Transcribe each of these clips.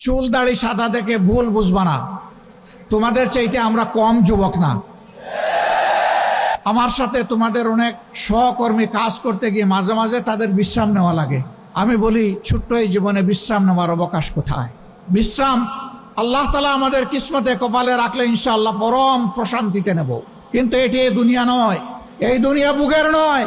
চুল দাড়ি সাদা দেখে ভুল বুঝবা না, তোমাদের চাইতে আমরা কম যুবক না। আমার সাথে তোমাদের অনেক সহকর্মী কাজ করতে গিয়ে মাঝে মাঝে তাদের বিশ্রাম নেওয়া লাগে। আমি বলি, ছোট্ট এই জীবনে বিশ্রাম নেওয়ার অবকাশ কোথায়? বিশ্রাম আল্লাহ তাআলা আমাদের কিসমতে কপালে রাখলে ইনশাআল্লাহ পরম প্রশান্তিতে নেব। কিন্তু এটি এই দুনিয়া নয়, এই দুনিয়া বুকের নয়,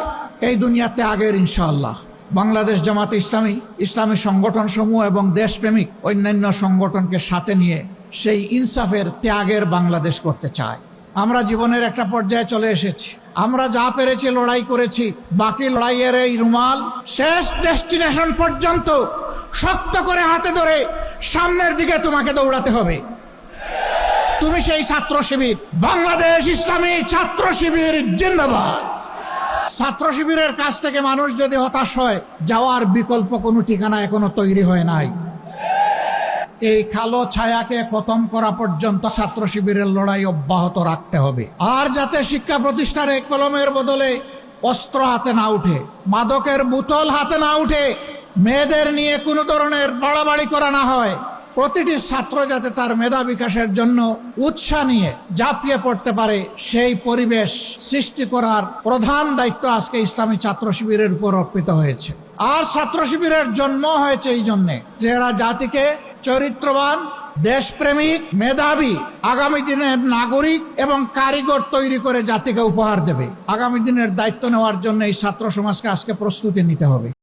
এই দুনিয়া ত্যাগের। ইনশাআল্লাহ বাংলাদেশ জামাতে ইসলামী, ইসলামী সংগঠন সমূহ এবং দেশপ্রেমিক অন্যান্য সংগঠনকে সাথে নিয়ে সেই ইনসাফের ত্যাগের বাংলাদেশ করতে চায়। আমরা জীবনের একটা পর্যায়ে চলে এসেছি, আমরা যা পেরেছি লড়াই করেছি, বাকি লড়াইয়ের এই রুমাল শেষ ডেস্টিনেশন পর্যন্ত শক্ত করে হাতে ধরে সামনের দিকে তোমাকে দৌড়াতে হবে। তুমি সেই ছাত্র শিবির, বাংলাদেশ ইসলামী ছাত্র শিবির জিন্দাবাদ। ছাত্র শিবিরের কাছ থেকে মানুষ যদি হতাশ হয়, যাওয়ার বিকল্প কোনো ঠিকানা এখনো তৈরি হয় নাই। এই কালো ছায়াকে খতম করা পর্যন্ত ছাত্র শিবিরের লড়াই অব্যাহত রাখতে হবে। আর যাতে শিক্ষা প্রতিষ্ঠানে কলমের বদলে অস্ত্র হাতে না উঠে, মাদকের বোতল হাতে না উঠে, মেয়েদের নিয়ে কোনো ধরনের বাড়াবাড়ি করা না হয়, প্রতিটি ছাত্র যাতে তার মেধা বিকাশের জন্য উৎসাহ নিয়ে ঝাঁপিয়ে পড়তে পারে, সেই পরিবেশ সৃষ্টি করার প্রধান দায়িত্ব আজকে ইসলামী ছাত্র শিবিরের উপর অর্পিত হয়েছে। আর ছাত্র শিবিরের জন্ম হয়েছে এই জন্যে যে এরা জাতিকে চরিত্রবান, দেশপ্রেমিক, মেধাবী, আগামী দিনের নাগরিক এবং কারিগর তৈরি করে জাতিকে উপহার দেবে। আগামী দিনের দায়িত্ব নেওয়ার জন্য এই ছাত্র সমাজকে আজকে প্রস্তুতি নিতে হবে।